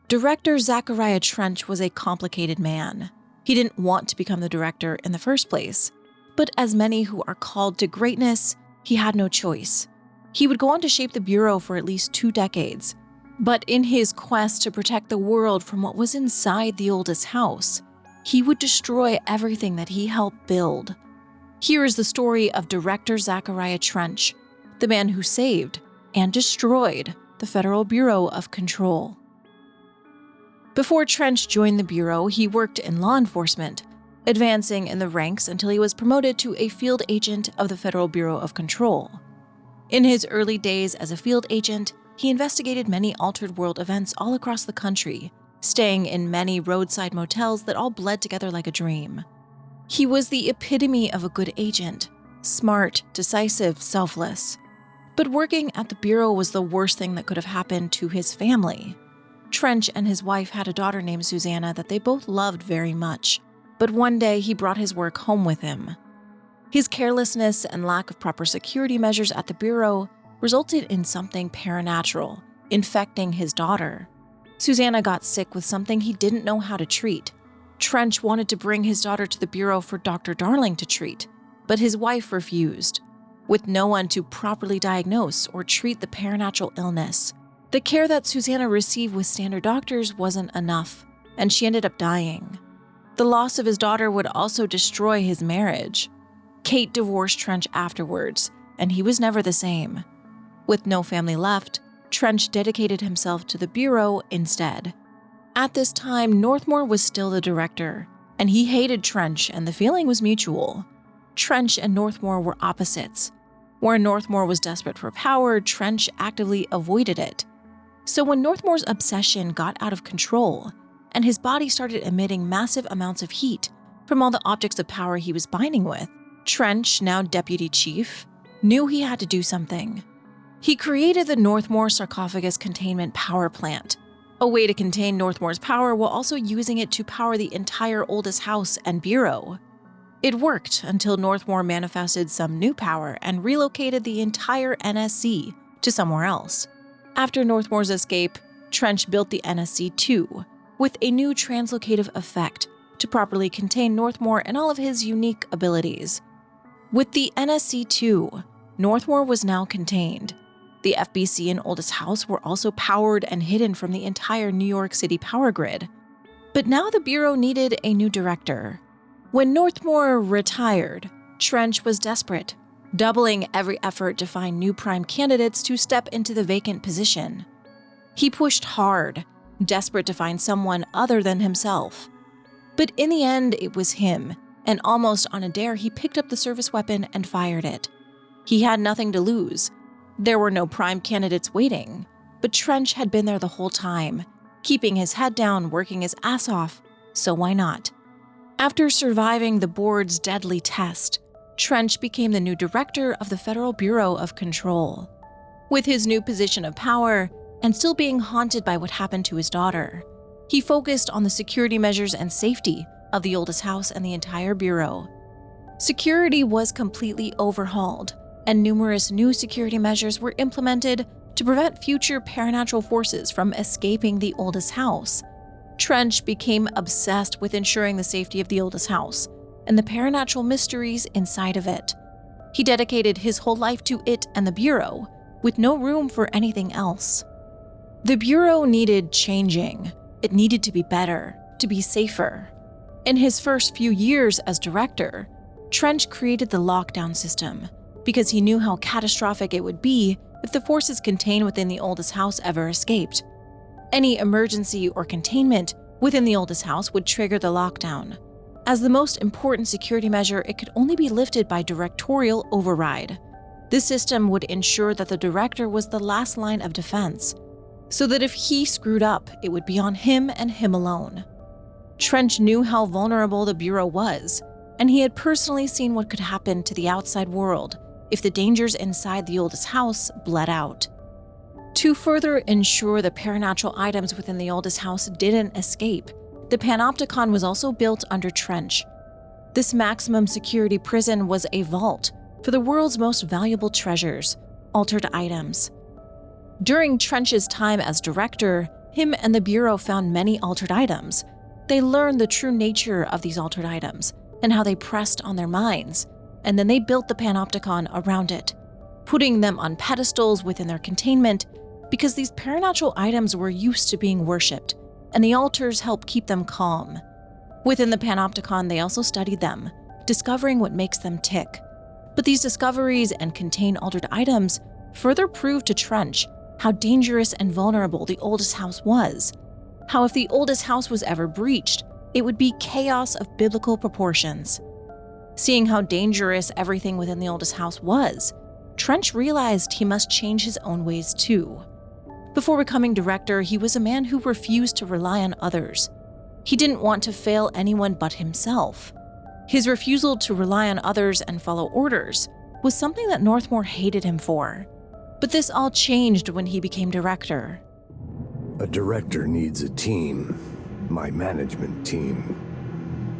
Director Zachariah Trench was a complicated man. He didn't want to become the director in the first place, but as many who are called to greatness, he had no choice. He would go on to shape the Bureau for at least 2 decades, but in his quest to protect the world from what was inside the oldest house, he would destroy everything that he helped build. Here is the story of Director Zachariah Trench, the man who saved and destroyed the Federal Bureau of Control. Before Trench joined the Bureau, he worked in law enforcement, advancing in the ranks until he was promoted to a field agent of the Federal Bureau of Control. In his early days as a field agent, he investigated many altered world events all across the country, staying in many roadside motels that all bled together like a dream. He was the epitome of a good agent, smart, decisive, selfless. But working at the Bureau was the worst thing that could have happened to his family. Trench and his wife had a daughter named Susanna that they both loved very much, but one day he brought his work home with him. His carelessness and lack of proper security measures at the Bureau resulted in something paranatural, infecting his daughter. Susanna got sick with something he didn't know how to treat. Trench wanted to bring his daughter to the Bureau for Dr. Darling to treat, but his wife refused. With no one to properly diagnose or treat the paranatural illness, the care that Susanna received with standard doctors wasn't enough, and she ended up dying. The loss of his daughter would also destroy his marriage. Kate divorced Trench afterwards, and he was never the same. With no family left, Trench dedicated himself to the Bureau instead. At this time, Northmore was still the director, and he hated Trench, and the feeling was mutual. Trench and Northmore were opposites. Where Northmore was desperate for power, Trench actively avoided it. So when Northmore's obsession got out of control, and his body started emitting massive amounts of heat from all the objects of power he was binding with, Trench, now deputy chief, knew he had to do something. He created the Northmore Sarcophagus Containment Power Plant, a way to contain Northmore's power while also using it to power the entire oldest house and Bureau. It worked until Northmore manifested some new power and relocated the entire NSC to somewhere else. After Northmore's escape, Trench built the NSC-2 with a new translocative effect to properly contain Northmore and all of his unique abilities. With the NSC-2, Northmore was now contained. The FBC and oldest house were also powered and hidden from the entire New York City power grid. But now the Bureau needed a new director. When Northmore retired, Trench was desperate, doubling every effort to find new prime candidates to step into the vacant position. He pushed hard, desperate to find someone other than himself. But in the end, it was him, and almost on a dare, he picked up the service weapon and fired it. He had nothing to lose. There were no prime candidates waiting, but Trench had been there the whole time, keeping his head down, working his ass off, so why not? After surviving the board's deadly test, Trench became the new director of the Federal Bureau of Control. With his new position of power, and still being haunted by what happened to his daughter, he focused on the security measures and safety of the oldest house and the entire Bureau. Security was completely overhauled, and numerous new security measures were implemented to prevent future paranatural forces from escaping the oldest house. Trench became obsessed with ensuring the safety of the oldest house and the paranatural mysteries inside of it. He dedicated his whole life to it and the Bureau, with no room for anything else. The Bureau needed changing. It needed to be better, to be safer. In his first few years as director, Trench created the lockdown system because he knew how catastrophic it would be if the forces contained within the oldest house ever escaped. Any emergency or containment within the oldest house would trigger the lockdown. As the most important security measure, it could only be lifted by directorial override. This system would ensure that the director was the last line of defense, so that if he screwed up, it would be on him and him alone. Trench knew how vulnerable the Bureau was, and he had personally seen what could happen to the outside world if the dangers inside the oldest house bled out. To further ensure the paranatural items within the oldest house didn't escape, the Panopticon was also built under Trench. This maximum security prison was a vault for the world's most valuable treasures, altered items. During Trench's time as director, Him and the Bureau found many altered items. They learned the true nature of these altered items and how they pressed on their minds, and then they built the panopticon around it, putting them on pedestals within their containment because these paranatural items were used to being worshipped, and the altars helped keep them calm. Within the panopticon, they also studied them, discovering what makes them tick. But these discoveries and contained altered items further proved to Trench how dangerous and vulnerable the oldest house was. How if the oldest house was ever breached, it would be chaos of biblical proportions. Seeing how dangerous everything within the oldest house was, Trench realized he must change his own ways too. Before becoming director, he was a man who refused to rely on others. He didn't want to fail anyone but himself. His refusal to rely on others and follow orders was something that Northmore hated him for. But this all changed when he became director. A director needs a team, my management team.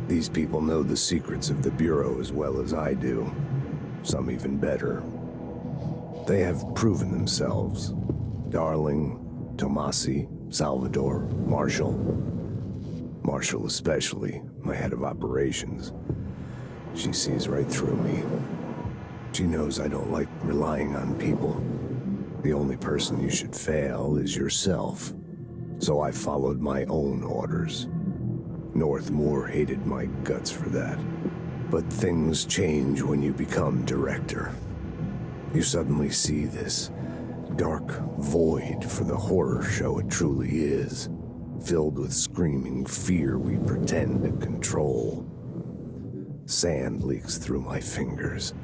These people know the secrets of the Bureau as well as I do, some even better. They have proven themselves. Darling, Tomasi, Salvador, Marshall. Marshall especially, my head of operations. She sees right through me. She knows I don't like relying on people. The only person you should fail is yourself. So I followed my own orders. Northmore hated my guts for that. But things change when you become director. You suddenly see this dark void for the horror show it truly is, filled with screaming fear we pretend to control. Sand leaks through my fingers.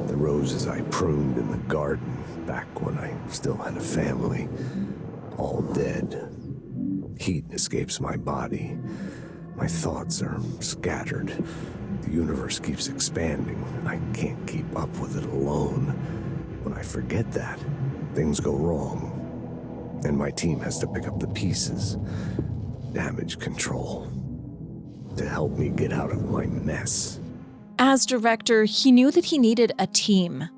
The roses I pruned in the garden back when I still had a family, all dead. Heat escapes my body. My thoughts are scattered. The universe keeps expanding. I can't keep up with it alone. When I forget that, things go wrong. And my team has to pick up the pieces. Damage control. To help me get out of my mess. As director, he knew that he needed a team.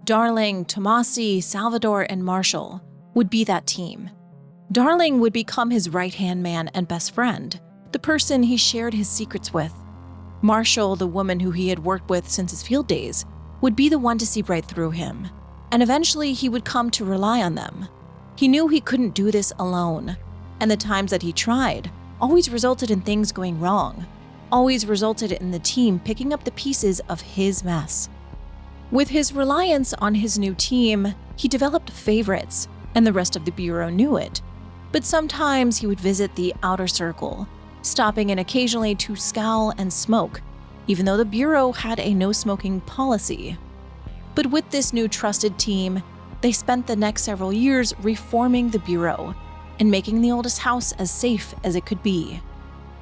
Darling, Tomasi, Salvador, and Marshall would be that team. Darling would become his right-hand man and best friend, the person he shared his secrets with. Marshall, the woman who he had worked with since his field days, would be the one to see right through him, and eventually he would come to rely on them. He knew he couldn't do this alone, and the times that he tried always resulted in things going wrong, always resulted in the team picking up the pieces of his mess. With his reliance on his new team, he developed favorites, and the rest of the Bureau knew it. But sometimes he would visit the outer circle, stopping in occasionally to scowl and smoke, even though the Bureau had a no-smoking policy. But with this new trusted team, they spent the next several years reforming the Bureau and making the oldest house as safe as it could be.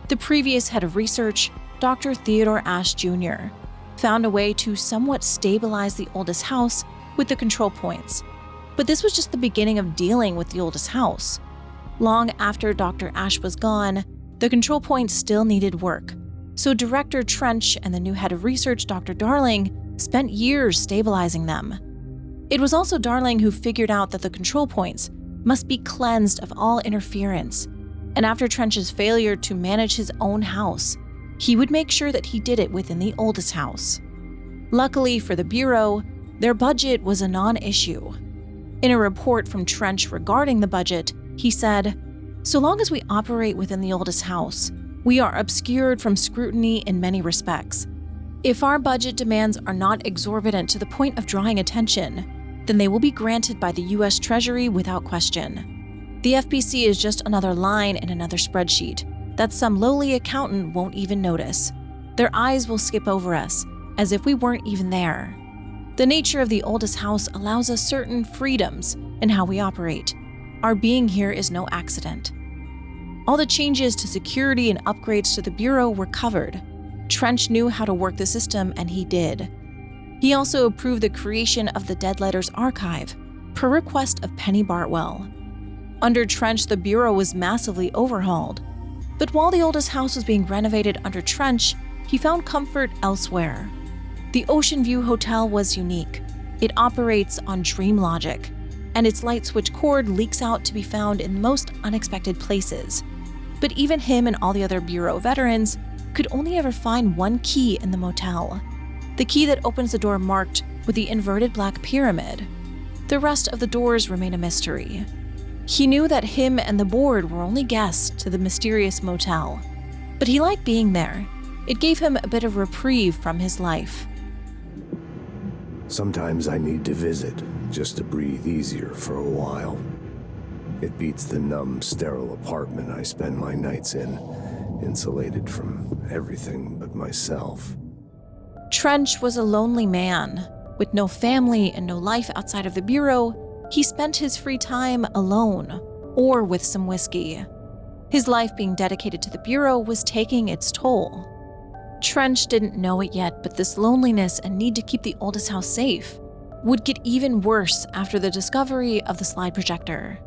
The previous head of research, Dr. Theodore Ash Jr., found a way to somewhat stabilize the oldest house with the control points. But this was just the beginning of dealing with the oldest house. Long after Dr. Ash was gone, the control points still needed work. So Director Trench and the new head of research, Dr. Darling, spent years stabilizing them. It was also Darling who figured out that the control points must be cleansed of all interference. And after Trench's failure to manage his own house, he would make sure that he did it within the oldest house. Luckily for the Bureau, their budget was a non-issue. In a report from Trench regarding the budget, he said, "So long as we operate within the oldest house, we are obscured from scrutiny in many respects. If our budget demands are not exorbitant to the point of drawing attention, then they will be granted by the U.S. Treasury without question. The FPC is just another line in another spreadsheet that some lowly accountant won't even notice. Their eyes will skip over us, as if we weren't even there. The nature of the oldest house allows us certain freedoms in how we operate. Our being here is no accident." All the changes to security and upgrades to the Bureau were covered. Trench knew how to work the system, and he did. He also approved the creation of the Dead Letters Archive, per request of Penny Bartwell. Under Trench, the Bureau was massively overhauled. But while the oldest house was being renovated under Trench, he found comfort elsewhere. The Ocean View Hotel was unique. It operates on dream logic, and its light switch cord leaks out to be found in the most unexpected places. But even him and all the other Bureau veterans could only ever find one key in the motel, the key that opens the door marked with the inverted black pyramid. The rest of the doors remain a mystery. He knew that him and the board were only guests to the mysterious motel, but he liked being there. It gave him a bit of reprieve from his life. Sometimes I need to visit, just to breathe easier for a while. It beats the numb, sterile apartment I spend my nights in, insulated from everything but myself. Trench was a lonely man. With no family and no life outside of the Bureau, he spent his free time alone, or with some whiskey. His life being dedicated to the Bureau was taking its toll. Trench didn't know it yet, but this loneliness and need to keep the oldest house safe would get even worse after the discovery of the slide projector.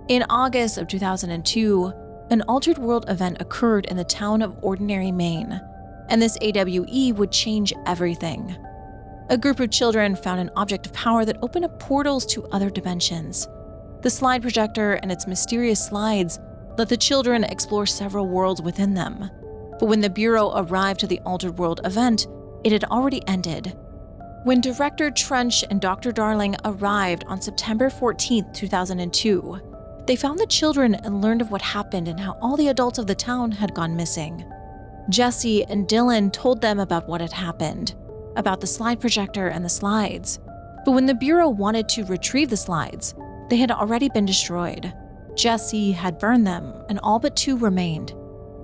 In August of 2002, an Altered World event occurred in the town of Ordinary, Maine, and this AWE would change everything. A group of children found an object of power that opened up portals to other dimensions. The slide projector and its mysterious slides let the children explore several worlds within them. But when the Bureau arrived to the Altered World event, it had already ended. When Director Trench and Dr. Darling arrived on September 14, 2002, they found the children and learned of what happened and how all the adults of the town had gone missing. Jesse and Dylan told them about what had happened, about the slide projector and the slides. But when the Bureau wanted to retrieve the slides, they had already been destroyed. Jesse had burned them, and all but 2 remained.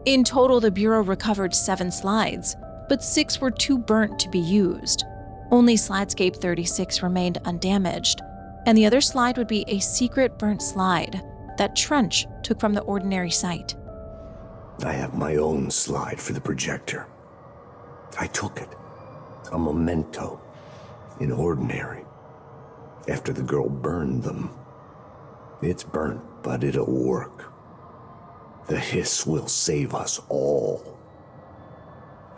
In total, the Bureau recovered 7 slides, but 6 were too burnt to be used. Only Slidescape 36 remained undamaged, and the other slide would be a secret burnt slide that Trench took from the Ordinary site. I have my own slide for the projector. I took it. A memento. In Ordinary. After the girl burned them. It's burnt, but it'll work. The hiss will save us all.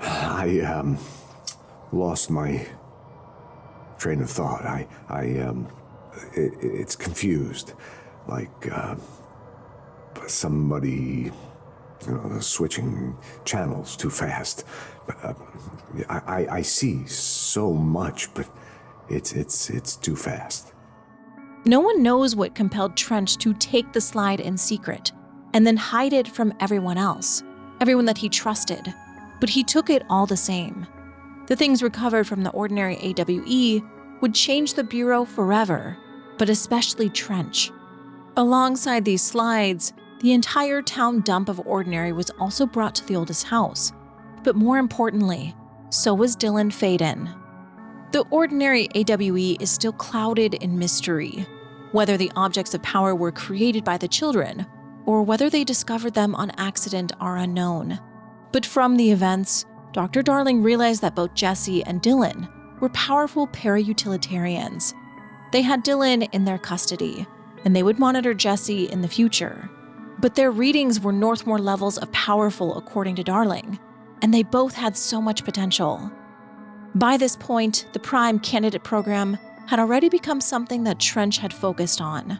I lost my train of thought. It's confused. Like, somebody, switching channels too fast. I see so much, but it's too fast. No one knows what compelled Trench to take the slide in secret and then hide it from everyone else, everyone that he trusted, but he took it all the same. The things recovered from the Ordinary AWE would change the Bureau forever, but especially Trench. Alongside these slides, the entire town dump of Ordinary was also brought to the oldest house, but more importantly, so was Dylan Faden. The Ordinary AWE is still clouded in mystery, whether the objects of power were created by the children or whether they discovered them on accident are unknown. But from the events, Dr. Darling realized that both Jesse and Dylan were powerful para-utilitarians. They had Dylan in their custody, and they would monitor Jesse in the future. But their readings were Northmore levels of powerful according to Darling, and they both had so much potential. By this point, the Prime Candidate program had already become something that Trench had focused on.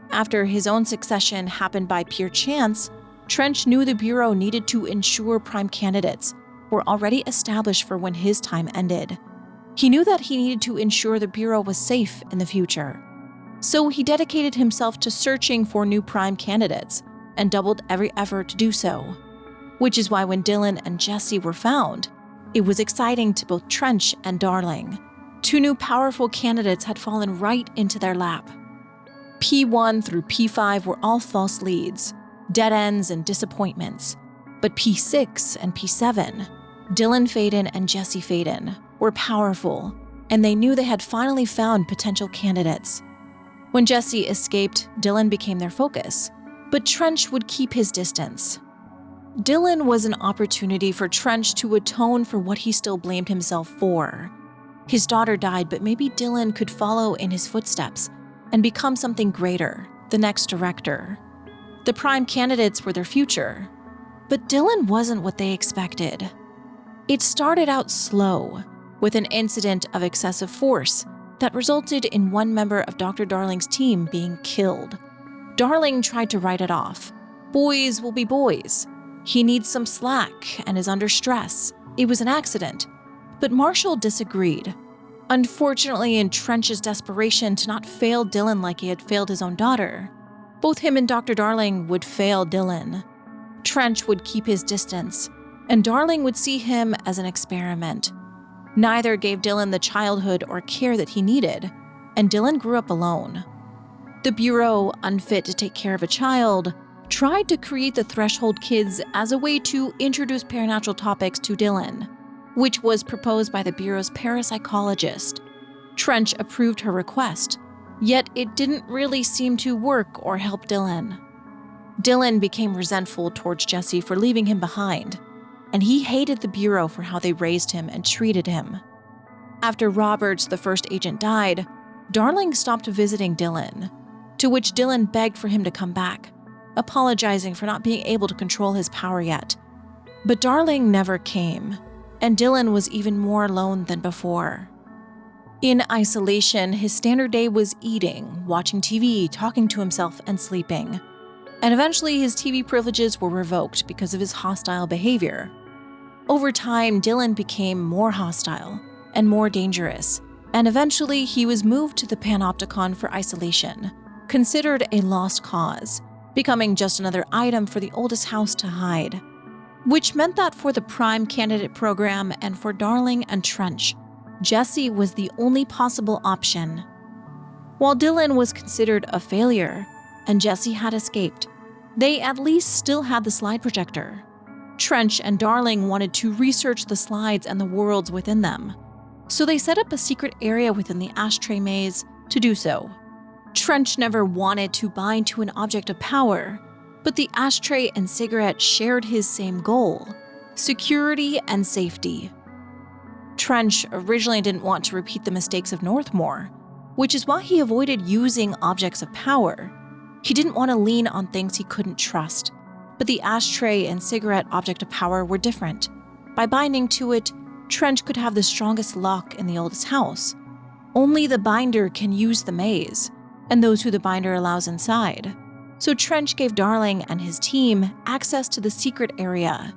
After his own succession happened by pure chance, Trench knew the Bureau needed to ensure Prime candidates were already established for when his time ended. He knew that he needed to ensure the Bureau was safe in the future. So he dedicated himself to searching for new Prime candidates and doubled every effort to do so. Which is why when Dylan and Jesse were found, it was exciting to both Trench and Darling. 2 new powerful candidates had fallen right into their lap. P1 through P5 were all false leads, dead ends and disappointments. But P6 and P7, Dylan Faden and Jesse Faden, were powerful, and they knew they had finally found potential candidates. When Jesse escaped, Dylan became their focus, but Trench would keep his distance. Dylan was an opportunity for Trench to atone for what he still blamed himself for. His daughter died, but maybe Dylan could follow in his footsteps and become something greater, the next director. The Prime candidates were their future, but Dylan wasn't what they expected. It started out slow, with an incident of excessive force that resulted in one member of Dr. Darling's team being killed. Darling tried to write it off. Boys will be boys. He needs some slack and is under stress. It was an accident. But Marshall disagreed. Unfortunately, in Trench's desperation to not fail Dylan like he had failed his own daughter, both him and Dr. Darling would fail Dylan. Trench would keep his distance, and Darling would see him as an experiment. Neither gave Dylan the childhood or care that he needed, and Dylan grew up alone. The Bureau, unfit to take care of a child, tried to create the Threshold Kids as a way to introduce paranatural topics to Dylan, which was proposed by the Bureau's parapsychologist. Trench approved her request, yet it didn't really seem to work or help Dylan. Dylan became resentful towards Jesse for leaving him behind, and he hated the Bureau for how they raised him and treated him. After Roberts, the first agent, died, Darling stopped visiting Dylan, to which Dylan begged for him to come back, apologizing for not being able to control his power yet. But Darling never came, and Dylan was even more alone than before. In isolation, his standard day was eating, watching TV, talking to himself, and sleeping. And eventually his TV privileges were revoked because of his hostile behavior. Over time, Dylan became more hostile and more dangerous, and eventually he was moved to the Panopticon for isolation, considered a lost cause, becoming just another item for the oldest house to hide. Which meant that for the Prime Candidate program and for Darling and Trench, Jesse was the only possible option. While Dylan was considered a failure, and Jesse had escaped, they at least still had the slide projector. Trench and Darling wanted to research the slides and the worlds within them, so they set up a secret area within the ashtray maze to do so. Trench never wanted to bind to an object of power, but the ashtray and cigarette shared his same goal: security and safety. Trench originally didn't want to repeat the mistakes of Northmore, which is why he avoided using objects of power. He didn't want to lean on things he couldn't trust, but the ashtray and cigarette object of power were different. By binding to it, Trench could have the strongest lock in the oldest house. Only the binder can use the maze, and those who the binder allows inside. So Trench gave Darling and his team access to the secret area.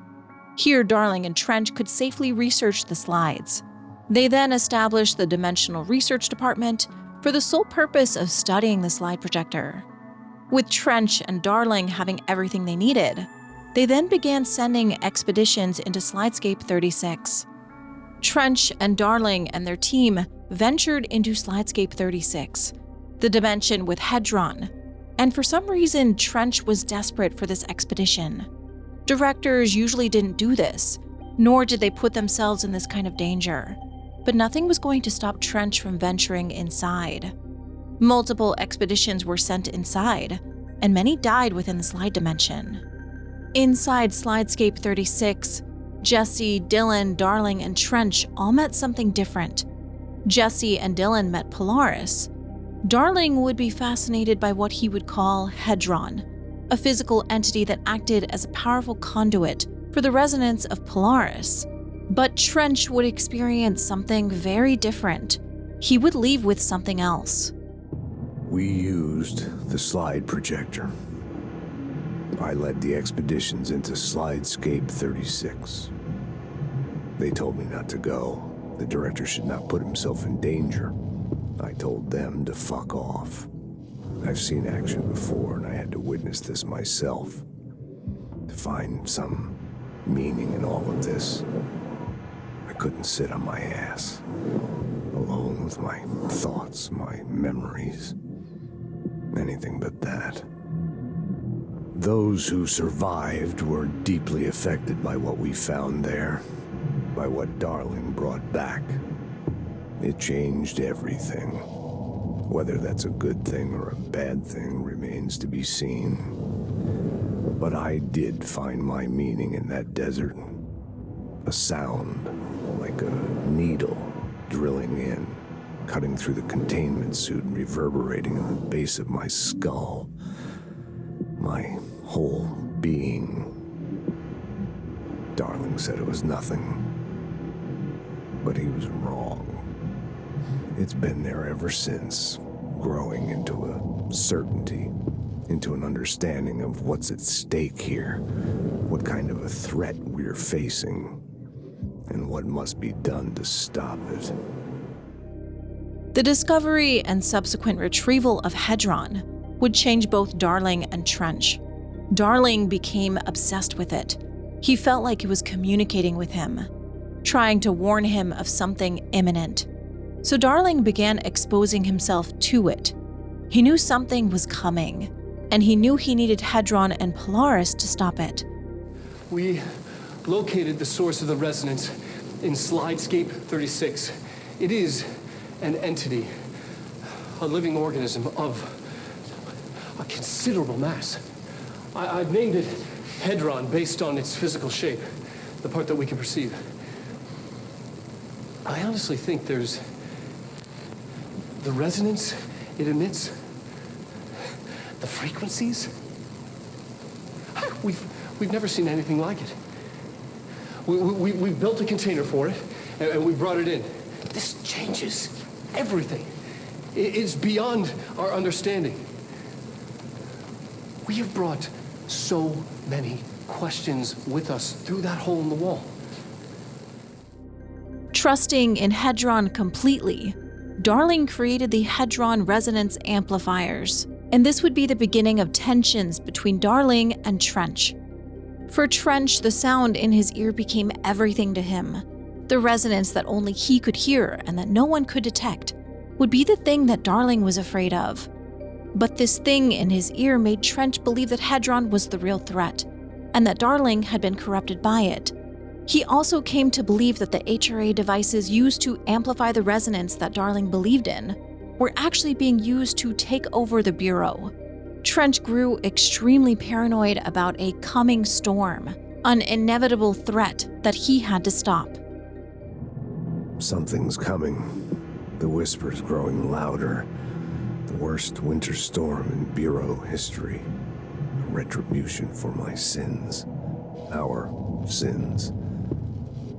Here, Darling and Trench could safely research the slides. They then established the Dimensional Research Department for the sole purpose of studying the slide projector. With Trench and Darling having everything they needed, they then began sending expeditions into Slidescape 36. Trench and Darling and their team ventured into Slidescape 36, the dimension with Hedron, and for some reason, Trench was desperate for this expedition. Directors usually didn't do this, nor did they put themselves in this kind of danger, but nothing was going to stop Trench from venturing inside. Multiple expeditions were sent inside, and many died within the slide dimension. Inside Slidescape 36, Jesse, Dylan, Darling, and Trench all met something different. Jesse and Dylan met Polaris. Darling would be fascinated by what he would call Hedron, a physical entity that acted as a powerful conduit for the resonance of Polaris. But Trench would experience something very different. He would leave with something else. We used the slide projector. I led the expeditions into Slidescape 36. They told me not to go. The director should not put himself in danger. I told them to fuck off. I've seen action before, and I had to witness this myself. To find some meaning in all of this, I couldn't sit on my ass, alone with my thoughts, my memories. Anything but that. Those who survived were deeply affected by what we found there, by what Darling brought back. It changed everything. Whether that's a good thing or a bad thing remains to be seen. But I did find my meaning in that desert. A sound, like a needle drilling in, cutting through the containment suit and reverberating in the base of my skull. My whole being. Darling said it was nothing. But he was wrong. It's been there ever since, growing into a certainty, into an understanding of what's at stake here, what kind of a threat we're facing, and what must be done to stop it. The discovery and subsequent retrieval of Hedron would change both Darling and Trench. Darling became obsessed with it. He felt like it was communicating with him, trying to warn him of something imminent. So Darling began exposing himself to it. He knew something was coming, and he knew he needed Hedron and Polaris to stop it. We located the source of the resonance in Slidescape 36. It is an entity, a living organism of a considerable mass. I've named it Hedron based on its physical shape, the part that we can perceive. I honestly think there's the resonance it emits, the frequencies. We've never seen anything like it. We built a container for it, and we brought it in. This changes everything. It's beyond our understanding. We have brought so many questions with us through that hole in the wall. Trusting in Hedron completely, Darling created the Hedron resonance amplifiers, and this would be the beginning of tensions between Darling and Trench. For Trench, the sound in his ear became everything to him. The resonance that only he could hear and that no one could detect would be the thing that Darling was afraid of. But this thing in his ear made Trench believe that Hedron was the real threat, and that Darling had been corrupted by it. He also came to believe that the HRA devices used to amplify the resonance that Darling believed in were actually being used to take over the Bureau. Trench grew extremely paranoid about a coming storm, an inevitable threat that he had to stop. Something's coming. The whispers growing louder. The worst winter storm in Bureau history. A retribution for my sins. Our sins.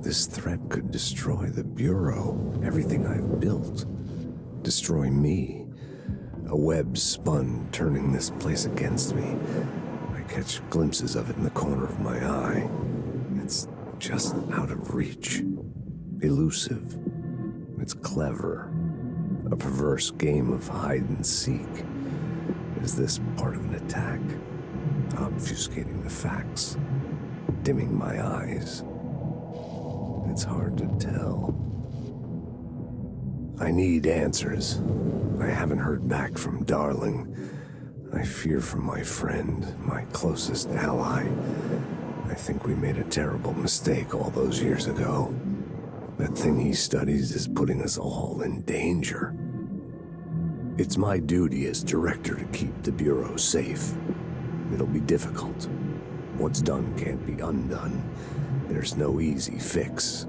This threat could destroy the Bureau, everything I've built. Destroy me. A web spun, turning this place against me. I catch glimpses of it in the corner of my eye. It's just out of reach. Elusive. It's clever. A perverse game of hide and seek. Is this part of an attack? Obfuscating the facts. Dimming my eyes. It's hard to tell. I need answers. I haven't heard back from Darling. I fear for my friend, my closest ally. I think we made a terrible mistake all those years ago. That thing he studies is putting us all in danger. It's my duty as director to keep the Bureau safe. It'll be difficult. What's done can't be undone. There's no easy fix.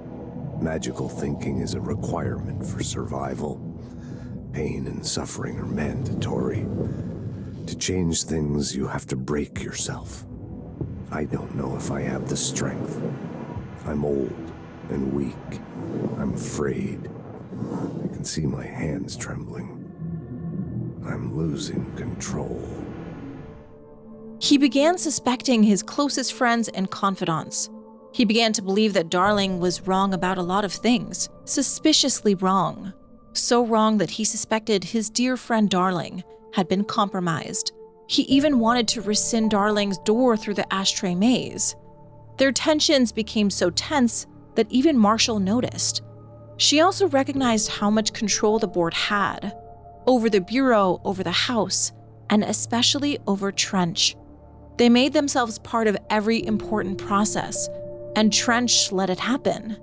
Magical thinking is a requirement for survival. Pain and suffering are mandatory. To change things, you have to break yourself. I don't know if I have the strength. I'm old and weak. I'm afraid. I can see my hands trembling. I'm losing control. He began suspecting his closest friends and confidants. He began to believe that Darling was wrong about a lot of things, suspiciously wrong. So wrong that he suspected his dear friend Darling had been compromised. He even wanted to rescind Darling's door through the ashtray maze. Their tensions became so tense that even Marshall noticed. She also recognized how much control the board had over the Bureau, over the house, and especially over Trench. They made themselves part of every important process, and Trench let it happen.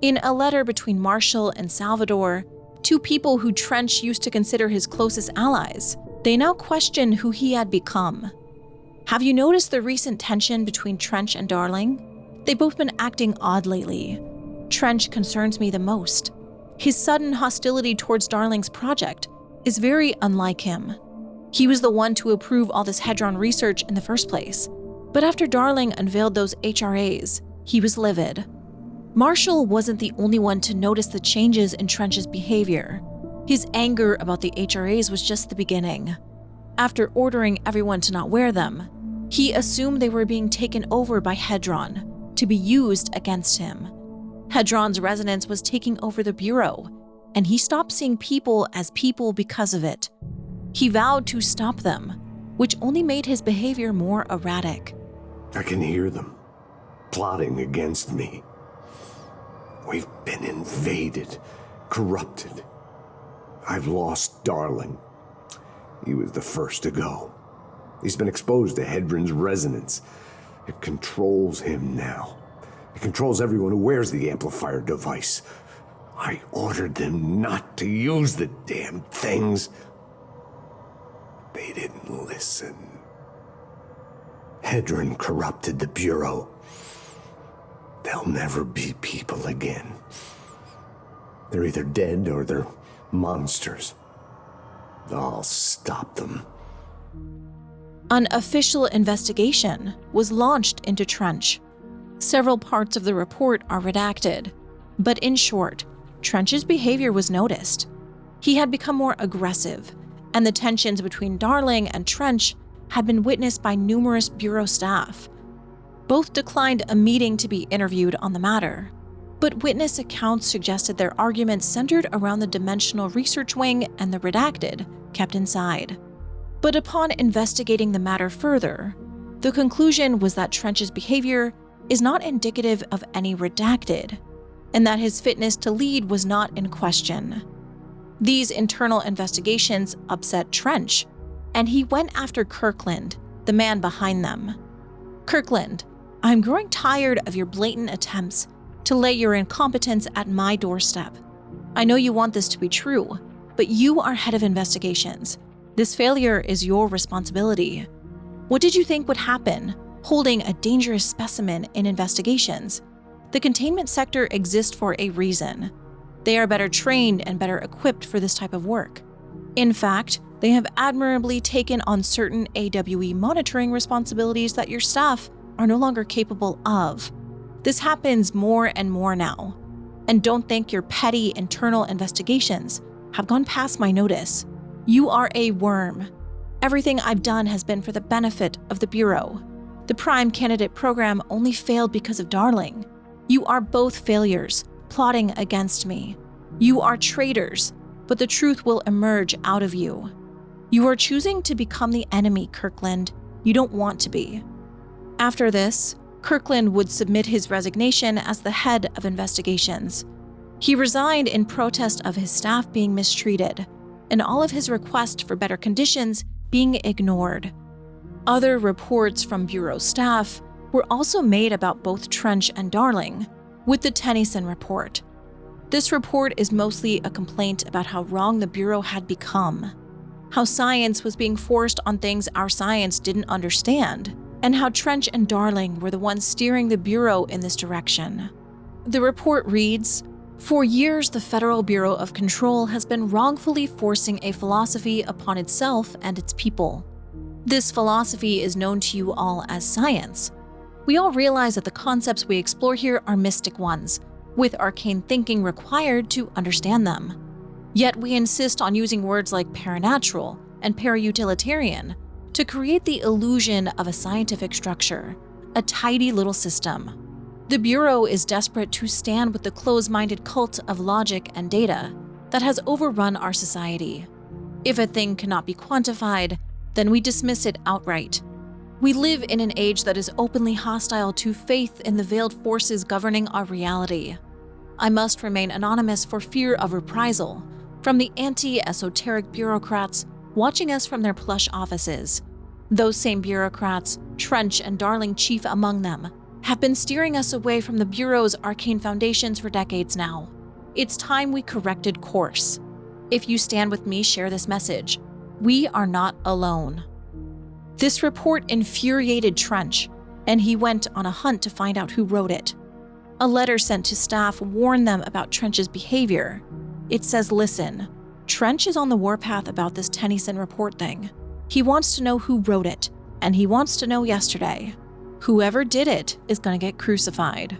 In a letter between Marshall and Salvador, two people who Trench used to consider his closest allies, they now question who he had become. Have you noticed the recent tension between Trench and Darling? They've both been acting odd lately. Trench concerns me the most. His sudden hostility towards Darling's project is very unlike him. He was the one to approve all this Hedron research in the first place. But after Darling unveiled those HRAs, he was livid. Marshall wasn't the only one to notice the changes in Trench's behavior. His anger about the HRAs was just the beginning. After ordering everyone to not wear them, he assumed they were being taken over by Hedron to be used against him. Hedron's resonance was taking over the Bureau, and he stopped seeing people as people because of it. He vowed to stop them, which only made his behavior more erratic. I can hear them, plotting against me. We've been invaded, corrupted. I've lost Darling. He was the first to go. He's been exposed to Hedron's resonance. It controls him now. It controls everyone who wears the amplifier device. I ordered them not to use the damn things. They didn't listen. Hedron corrupted the Bureau. They'll never be people again. They're either dead or they're monsters. I'll stop them. An official investigation was launched into Trench. Several parts of the report are redacted, but in short, Trench's behavior was noticed. He had become more aggressive, and the tensions between Darling and Trench had been witnessed by numerous Bureau staff. Both declined a meeting to be interviewed on the matter, but witness accounts suggested their arguments centered around the Dimensional Research Wing and the redacted kept inside. But upon investigating the matter further, the conclusion was that Trench's behavior is not indicative of any redacted, and that his fitness to lead was not in question. These internal investigations upset Trench, and he went after Kirkland, the man behind them. Kirkland, I'm growing tired of your blatant attempts to lay your incompetence at my doorstep. I know you want this to be true, but you are head of investigations. This failure is your responsibility. What did you think would happen holding a dangerous specimen in investigations? The containment sector exists for a reason. They are better trained and better equipped for this type of work. In fact, they have admirably taken on certain AWE monitoring responsibilities that your staff are no longer capable of. This happens more and more now. And don't think your petty internal investigations have gone past my notice. You are a worm. Everything I've done has been for the benefit of the Bureau. The Prime Candidate program only failed because of Darling. You are both failures, plotting against me. You are traitors, but the truth will emerge out of you. You are choosing to become the enemy, Kirkland. You don't want to be. After this, Kirkland would submit his resignation as the head of investigations. He resigned in protest of his staff being mistreated, and all of his requests for better conditions being ignored. Other reports from Bureau staff were also made about both Trench and Darling, with the Tennyson report. This report is mostly a complaint about how wrong the Bureau had become, how science was being forced on things our science didn't understand, and how Trench and Darling were the ones steering the Bureau in this direction. The report reads, "For years, the Federal Bureau of Control has been wrongfully forcing a philosophy upon itself and its people. This philosophy is known to you all as science. We all realize that the concepts we explore here are mystic ones, with arcane thinking required to understand them. Yet we insist on using words like paranatural and parautilitarian to create the illusion of a scientific structure, a tidy little system. The Bureau is desperate to stand with the close-minded cult of logic and data that has overrun our society. If a thing cannot be quantified, then we dismiss it outright. We live in an age that is openly hostile to faith in the veiled forces governing our reality. I must remain anonymous for fear of reprisal from the anti-esoteric bureaucrats watching us from their plush offices. Those same bureaucrats, Trench and Darling chief among them, have been steering us away from the Bureau's arcane foundations for decades now. It's time we corrected course. If you stand with me, share this message. We are not alone." This report infuriated Trench, and he went on a hunt to find out who wrote it. A letter sent to staff warned them about Trench's behavior. It says, "Listen, Trench is on the warpath about this Tennyson report thing. He wants to know who wrote it, and he wants to know yesterday. Whoever did it is going to get crucified."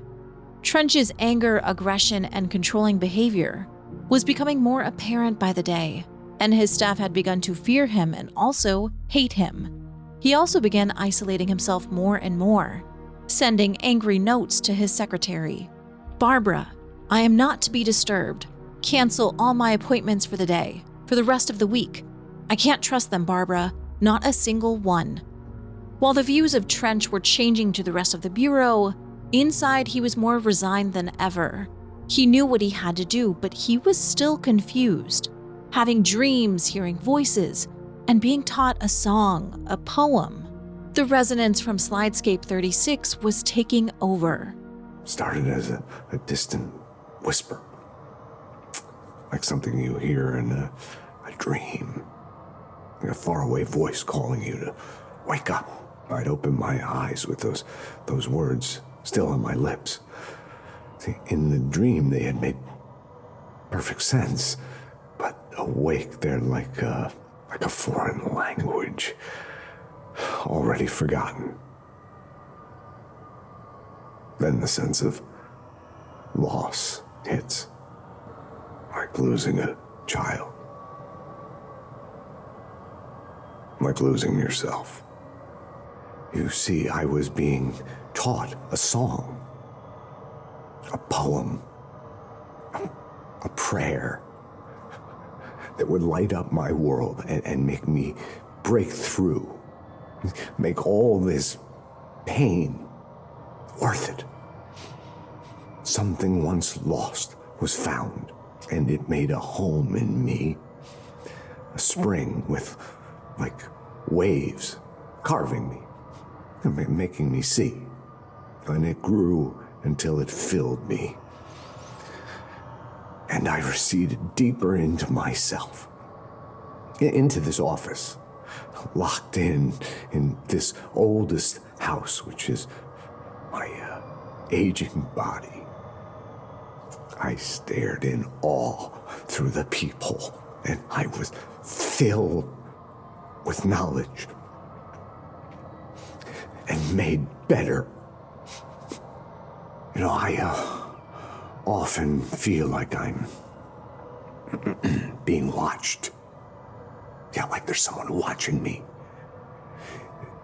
Trench's anger, aggression, and controlling behavior was becoming more apparent by the day, and his staff had begun to fear him and also hate him. He also began isolating himself more and more, sending angry notes to his secretary. "Barbara, I am not to be disturbed. Cancel all my appointments for the day, for the rest of the week. I can't trust them, Barbara, not a single one." While the views of Trench were changing to the rest of the Bureau, inside he was more resigned than ever. He knew what he had to do, but he was still confused, having dreams, hearing voices, and being taught a song, a poem. The resonance from Slidescape 36 was taking over. Started as a distant whisper, like something you hear in a dream, like a faraway voice calling you to wake up. I'd open my eyes with those words still on my lips. See, in the dream they had made perfect sense, but awake they're like a foreign language, already forgotten. Then the sense of loss hits, like losing a child, like losing yourself. You see, I was being taught a song, a poem, a prayer that would light up my world and make me break through, make all this pain worth it. Something once lost was found, and it made a home in me. A spring with, like, waves carving me, and making me see. And it grew until it filled me. And I receded deeper into myself, into this office, locked in this oldest house, which is my aging body. I stared in awe through the peephole, and I was filled with knowledge and made better. You know, I often feel like I'm being watched. Yeah, like there's someone watching me.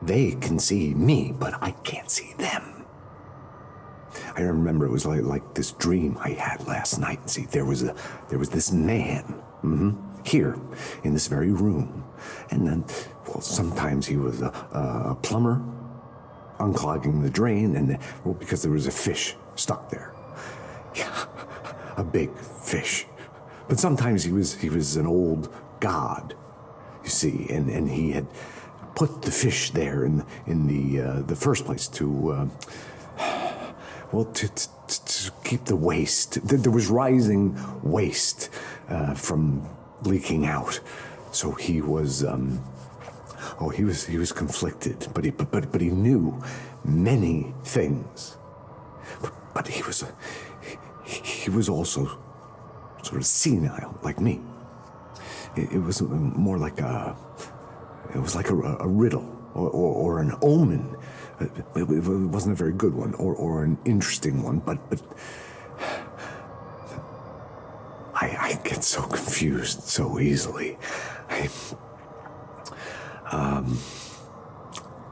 They can see me, but I can't see them. I remember it was like this dream I had last night. See, there was this man, here in this very room, and then, well, sometimes he was a plumber, unclogging the drain, and because there was a fish stuck there, yeah, a big fish. But sometimes he was an old god, you see, and he had put the fish there in the first place to keep the waste. There was rising waste from leaking out, so he was conflicted, but he knew many things, but he was also sort of senile like me. It was more like a riddle or an omen. It wasn't a very good one or an interesting one, but I get so confused so easily.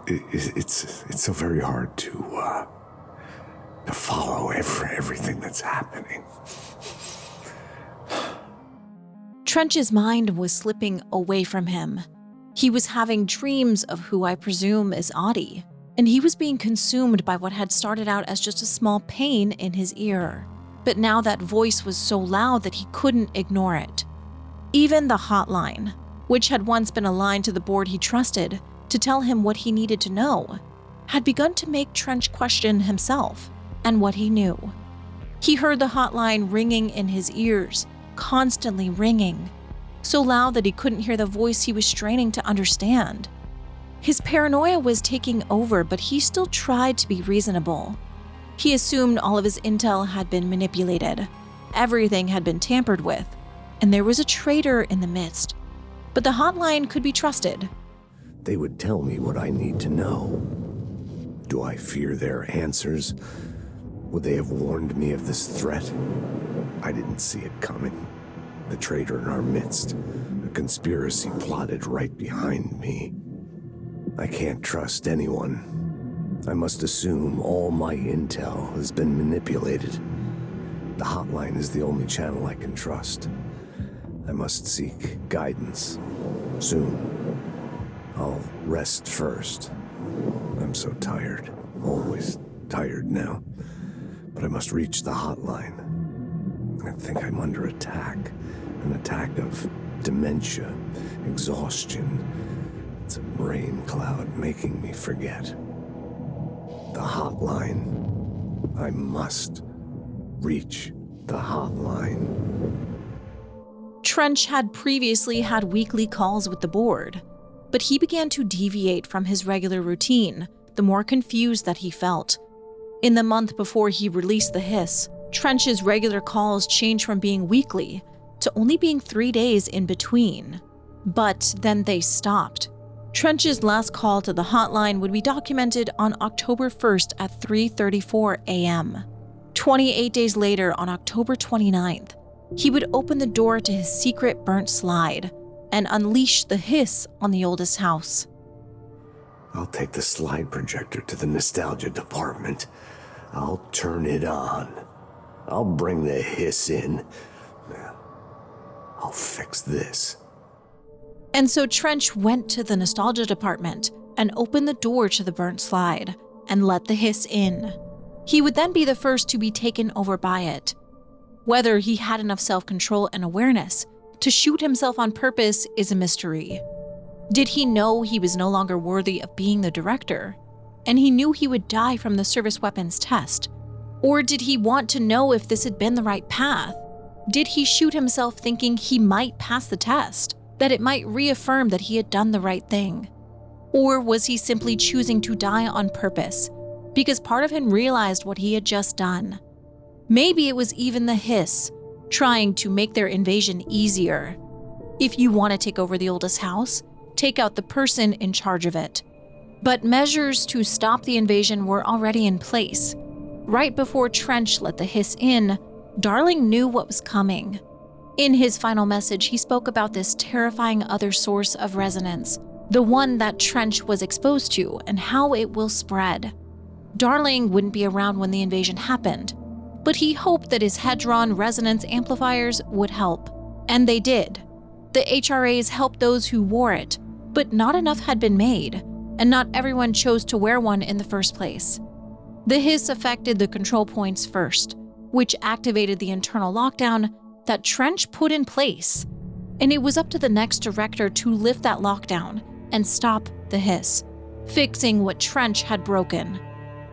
It's so very hard to follow everything that's happening. Trench's mind was slipping away from him. He was having dreams of who I presume is Audie, and he was being consumed by what had started out as just a small pain in his ear. But now that voice was so loud that he couldn't ignore it. Even the hotline, which had once been aligned to the board he trusted to tell him what he needed to know, had begun to make Trench question himself and what he knew. He heard the hotline ringing in his ears, constantly ringing, so loud that he couldn't hear the voice he was straining to understand. His paranoia was taking over, but he still tried to be reasonable. He assumed all of his intel had been manipulated, everything had been tampered with, and there was a traitor in the midst. But the hotline could be trusted. They would tell me what I need to know. Do I fear their answers? Would they have warned me of this threat? I didn't see it coming. The traitor in our midst. A conspiracy plotted right behind me. I can't trust anyone. I must assume all my intel has been manipulated. The hotline is the only channel I can trust. I must seek guidance. Soon. I'll rest first. I'm so tired. Always tired now. But I must reach the hotline. I think I'm under attack. An attack of dementia, exhaustion. It's a rain cloud making me forget. The hotline. I must reach the hotline. Trench had previously had weekly calls with the board, but he began to deviate from his regular routine the more confused that he felt. In the month before he released the hiss, Trench's regular calls changed from being weekly to only being 3 days in between. But then they stopped. Trench's last call to the hotline would be documented on October 1st at 3:34 a.m. 28 days later, on October 29th, he would open the door to his secret burnt slide and unleash the hiss on the oldest house. I'll take the slide projector to the nostalgia department. I'll turn it on. I'll bring the hiss in. I'll fix this. And so Trench went to the nostalgia department and opened the door to the burnt slide and let the hiss in. He would then be the first to be taken over by it. Whether he had enough self-control and awareness to shoot himself on purpose is a mystery. Did he know he was no longer worthy of being the director, and he knew he would die from the service weapons test? Or did he want to know if this had been the right path? Did he shoot himself thinking he might pass the test, that it might reaffirm that he had done the right thing? Or was he simply choosing to die on purpose because part of him realized what he had just done? Maybe it was even the hiss, trying to make their invasion easier. If you want to take over the oldest house, take out the person in charge of it. But measures to stop the invasion were already in place. Right before Trench let the hiss in, Darling knew what was coming. In his final message, he spoke about this terrifying other source of resonance, the one that Trench was exposed to, and how it will spread. Darling wouldn't be around when the invasion happened, but he hoped that his Hedron resonance amplifiers would help. And they did. The HRAs helped those who wore it, but not enough had been made, and not everyone chose to wear one in the first place. The hiss affected the control points first, which activated the internal lockdown that Trench put in place. And it was up to the next director to lift that lockdown and stop the hiss, fixing what Trench had broken.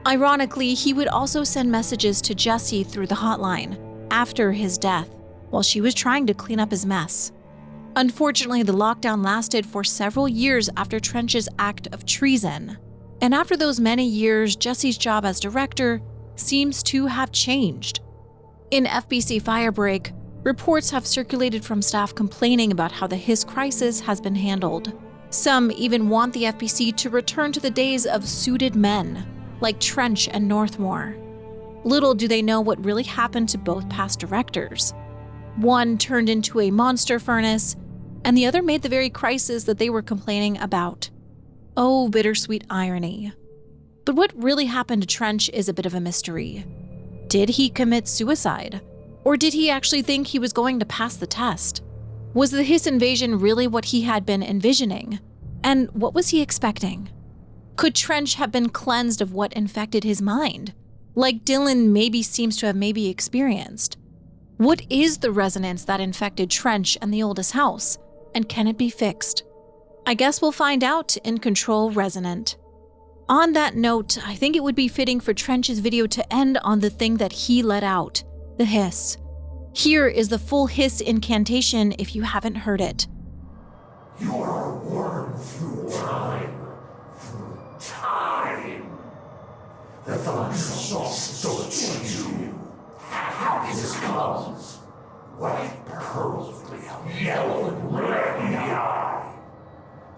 Ironically, he would also send messages to Jessie through the hotline after his death, while she was trying to clean up his mess. Unfortunately, the lockdown lasted for several years after Trench's act of treason. And after those many years, Jessie's job as director seems to have changed. In FBC Firebreak, reports have circulated from staff complaining about how the hiss crisis has been handled. Some even want the FBC to return to the days of suited men, like Trench and Northmore. Little do they know what really happened to both past directors. One turned into a monster furnace, and the other made the very crisis that they were complaining about. Oh, bittersweet irony. But what really happened to Trench is a bit of a mystery. Did he commit suicide? Or did he actually think he was going to pass the test? Was the hiss invasion really what he had been envisioning? And what was he expecting? Could Trench have been cleansed of what infected his mind, like Dylan maybe seems to have experienced? What is the resonance that infected Trench and the oldest house, and can it be fixed? I guess we'll find out in Control Resonant. On that note, I think it would be fitting for Trench's video to end on the thing that he let out, the hiss. Here is the full hiss incantation if you haven't heard it. You are worn through time. The thunder so achieve you. Happiness comes. White pearls with yellow and red in the eye.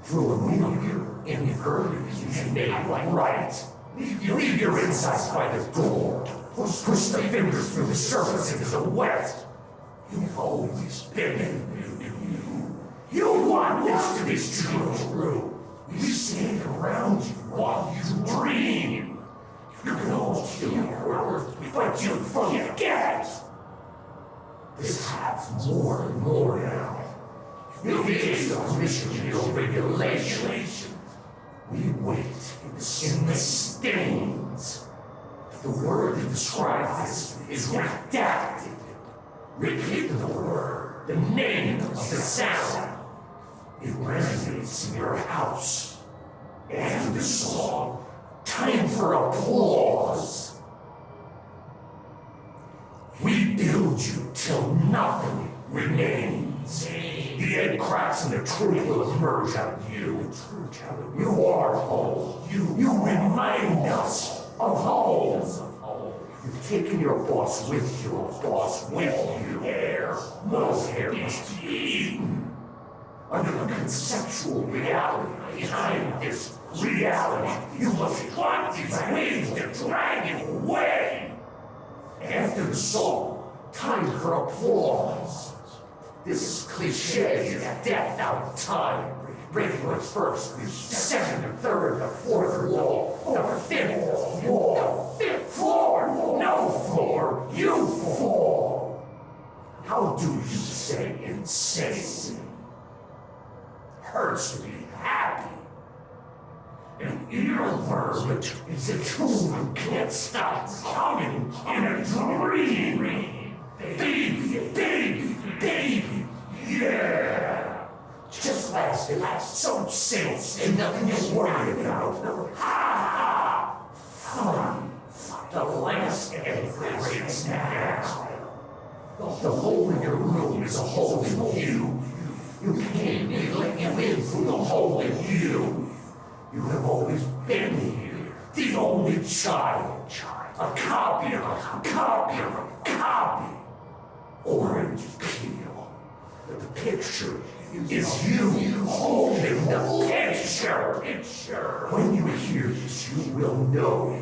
Through a mirror in the earth you can make right. Leave your insides by the door. Push the fingers through the surface into the wet. You've always been you. You want this to be true. We stand around you while you dream. You can almost feel your worth, but you forget. This happens more and more now. It is a mission or regulation. We wait in the stains. The word that describes this is redacted. Repeat the word, the name of the sound. It resonates in your house. After the song, time for applause. We build you till nothing remains. The egg cracks and the truth will emerge out of you. You are whole. You remind us of home. You've taken your boss with you, Hair. Most hair must be eaten. Under the conceptual reality behind this reality, you must want these wings to drag it away. After the song, time for applause. This is cliche, death out of time. Breaking the first, the second, the third, the fourth wall, the fifth wall, the fifth floor, no floor, you fall. How do you say insane? Hurts to be happy. An earworm is a tune you can't stop humming in a dream. Baby, yeah. Just last, so safe, and nothing to worry about. Ha! Fun. The last egg breaks now. The hole in your room is a hole in you. You can't be letting you in through the hole in you. You have always been here, the only child. A copy of a copy of a copy. Orange peel. The picture is you holding the picture. When you hear this, you will know